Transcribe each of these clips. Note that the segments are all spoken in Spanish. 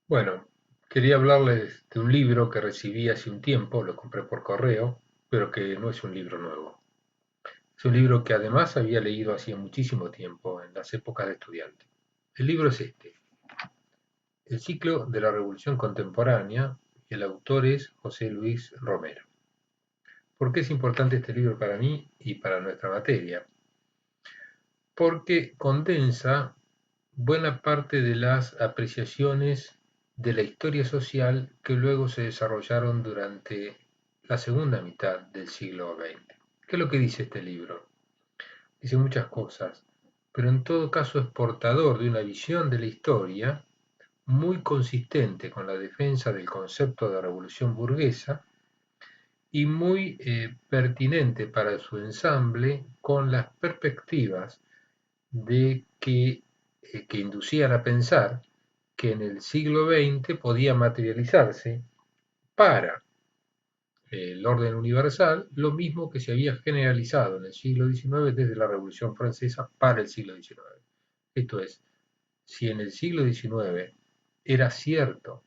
Bueno, quería hablarles de un libro que recibí hace un tiempo, lo compré por correo, pero que no es un libro nuevo. Es un libro que además había leído hacía muchísimo tiempo, en las épocas de estudiante. El libro es este, El ciclo de la Revolución Contemporánea, y el autor es José Luis Romero. ¿Por qué es importante este libro para mí y para nuestra materia? Porque condensa buena parte de las apreciaciones de la historia social que luego se desarrollaron durante la segunda mitad del siglo XX. ¿Qué es lo que dice este libro? Dice muchas cosas, pero en todo caso es portador de una visión de la historia muy consistente con la defensa del concepto de revolución burguesa y muy pertinente para su ensamble con las perspectivas que inducían a pensar que en el siglo XX podía materializarse para el orden universal lo mismo que se había generalizado en el siglo XIX desde la Revolución Francesa para el siglo XIX. Esto es, si en el siglo XIX era cierto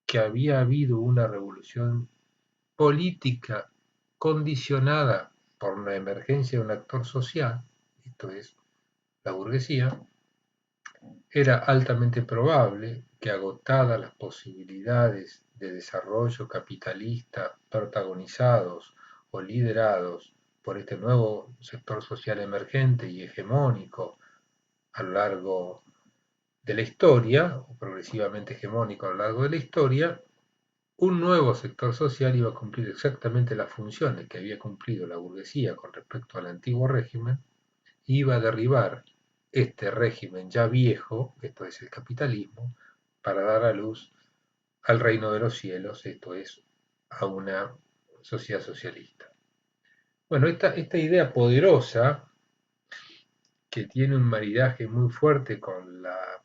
que había habido una revolución política condicionada por la emergencia de un actor social, esto es, la burguesía, era altamente probable que, agotadas las posibilidades de desarrollo capitalista protagonizados o liderados por este nuevo sector social emergente y hegemónico a lo largo de la historia, o progresivamente hegemónico a lo largo de la historia, un nuevo sector social iba a cumplir exactamente las funciones que había cumplido la burguesía con respecto al antiguo régimen, iba a derribar este régimen ya viejo, esto es el capitalismo, para dar a luz al reino de los cielos, esto es, a una sociedad socialista. Bueno, esta idea poderosa, que tiene un maridaje muy fuerte con la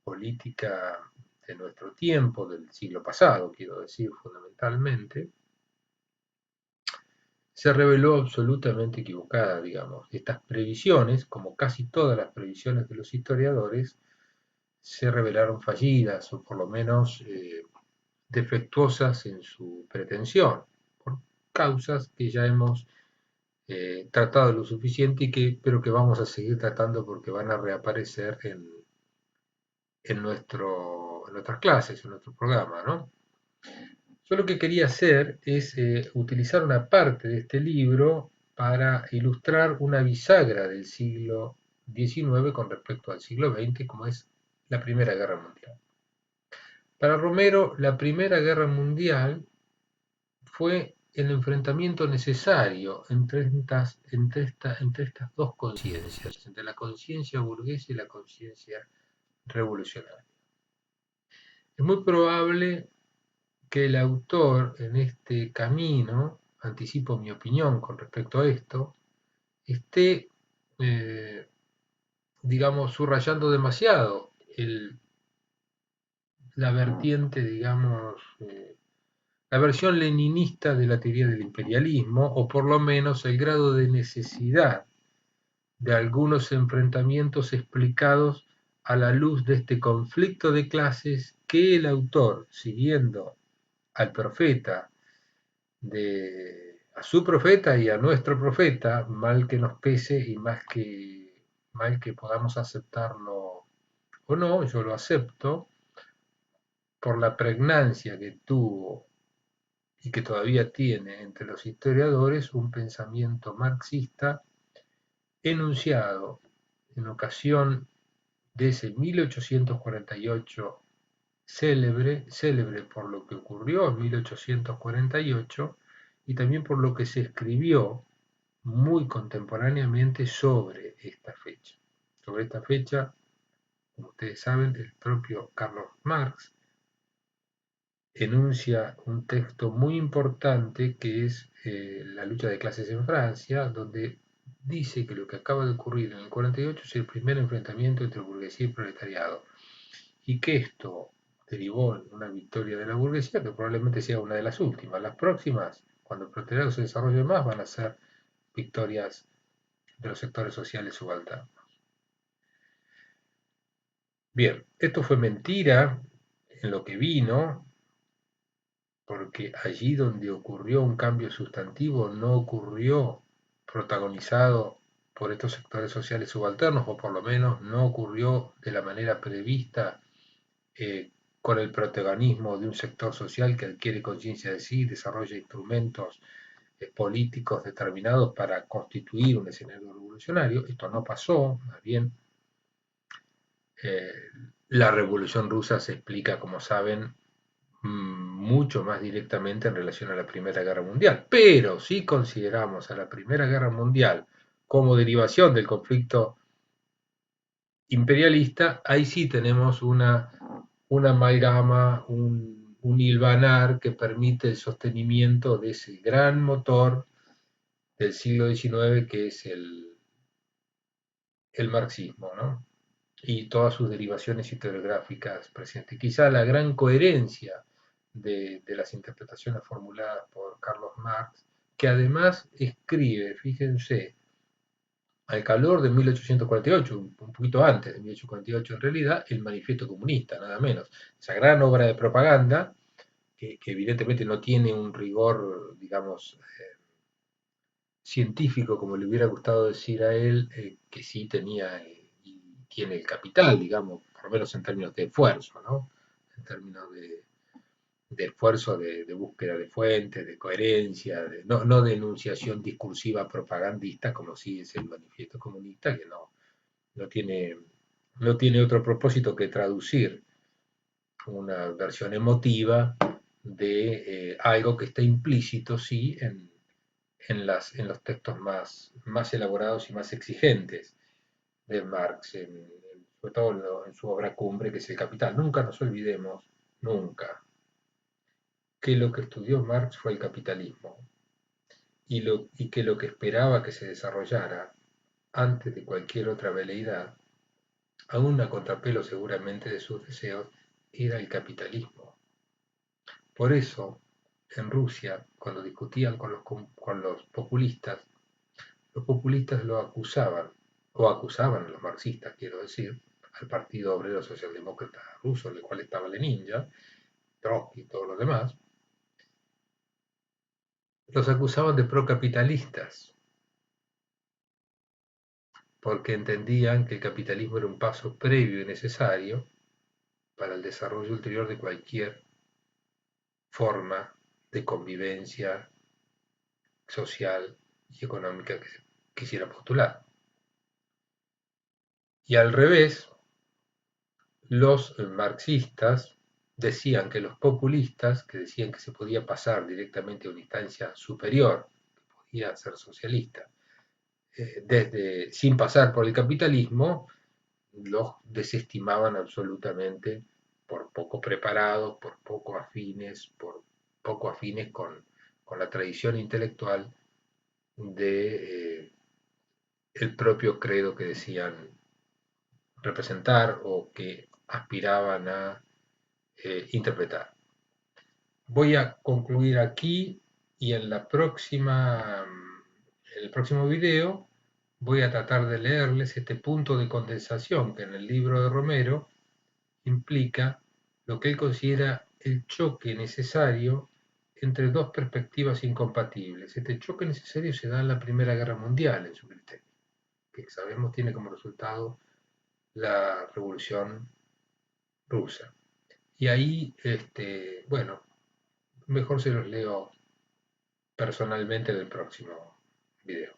política de nuestro tiempo, del siglo pasado, quiero decir, fundamentalmente, se reveló absolutamente equivocada, digamos. Estas previsiones, como casi todas las previsiones de los historiadores, se revelaron fallidas o por lo menos defectuosas en su pretensión, por causas que ya hemos tratado lo suficiente pero que vamos a seguir tratando porque van a reaparecer en nuestras clases, en nuestro programa, ¿no? Yo lo que quería hacer es utilizar una parte de este libro para ilustrar una bisagra del siglo XIX con respecto al siglo XX, como es la Primera Guerra Mundial. Para Romero, la Primera Guerra Mundial fue el enfrentamiento necesario entre estas dos conciencias, entre la conciencia burguesa y la conciencia revolucionaria. Es muy probable que el autor en este camino, anticipo mi opinión con respecto a esto, esté, eh, digamos, subrayando demasiado la vertiente, digamos, la versión leninista de la teoría del imperialismo, o por lo menos el grado de necesidad de algunos enfrentamientos explicados a la luz de este conflicto de clases que el autor, siguiendo al profeta, a su profeta y a nuestro profeta, mal que nos pese y mal que podamos aceptarlo o no, yo lo acepto, por la pregnancia que tuvo y que todavía tiene entre los historiadores un pensamiento marxista enunciado en ocasión de ese 1848 célebre por lo que ocurrió en 1848 y también por lo que se escribió muy contemporáneamente sobre esta fecha. Sobre esta fecha, como ustedes saben, el propio Carlos Marx enuncia un texto muy importante que es La lucha de clases en Francia, donde dice que lo que acaba de ocurrir en el 48 es el primer enfrentamiento entre burguesía y proletariado, y que esto derivó en una victoria de la burguesía que probablemente sea una de las últimas. Las próximas, cuando el proletariado se desarrolle más, van a ser victorias de los sectores sociales subalternos. Bien, esto fue mentira en lo que vino, porque allí donde ocurrió un cambio sustantivo no ocurrió protagonizado por estos sectores sociales subalternos, o por lo menos no ocurrió de la manera prevista, eh, con el protagonismo de un sector social que adquiere conciencia de sí, desarrolla instrumentos políticos determinados para constituir un escenario revolucionario. Esto no pasó, más bien eh, la Revolución Rusa se explica, como saben, mucho más directamente en relación a la Primera Guerra Mundial. Pero si consideramos a la Primera Guerra Mundial como derivación del conflicto imperialista, ahí sí tenemos una amalgama, un hilvanar que permite el sostenimiento de ese gran motor del siglo XIX que es el marxismo, ¿no? Y todas sus derivaciones historiográficas presentes. Quizá la gran coherencia de las interpretaciones formuladas por Carlos Marx, que además escribe, fíjense, al calor de 1848, un poquito antes de 1848 en realidad, el Manifiesto Comunista, nada menos. Esa gran obra de propaganda, que evidentemente no tiene un rigor, digamos, científico, como le hubiera gustado decir a él, que sí tenía y tiene el capital, digamos, por lo menos en términos de esfuerzo, ¿no? En términos de esfuerzo de búsqueda de fuentes, de coherencia, no de enunciación discursiva propagandista, como sí es el Manifiesto Comunista, que no tiene, no tiene otro propósito que traducir una versión emotiva de algo que está implícito, sí, en los textos más elaborados y más exigentes de Marx, sobre todo en su obra cumbre, que es El Capital. Nunca nos olvidemos, nunca, que lo que estudió Marx fue el capitalismo y que lo que esperaba que se desarrollara antes de cualquier otra veleidad, aún a contrapelo seguramente de sus deseos, era el capitalismo. Por eso, en Rusia, cuando discutían con los populistas lo acusaban, o acusaban a los marxistas, quiero decir, al Partido Obrero Socialdemócrata ruso, en el cual estaba Lenin ya, Trotsky y todos los demás, los acusaban de procapitalistas, porque entendían que el capitalismo era un paso previo y necesario para el desarrollo ulterior de cualquier forma de convivencia social y económica que se quisiera postular. Y al revés, los marxistas decían que los populistas, que decían que se podía pasar directamente a una instancia superior, que podía ser socialista, sin pasar por el capitalismo, los desestimaban absolutamente por poco preparados, por poco afines con la tradición intelectual de el propio credo que decían representar o que aspiraban a interpretar. Voy a concluir aquí y en el próximo video voy a tratar de leerles este punto de condensación que en el libro de Romero implica lo que él considera el choque necesario entre dos perspectivas incompatibles. Este choque necesario se da en la Primera Guerra Mundial, en su criterio, que sabemos tiene como resultado la Revolución Rusa. Y ahí, bueno, mejor se los leo personalmente en el próximo video.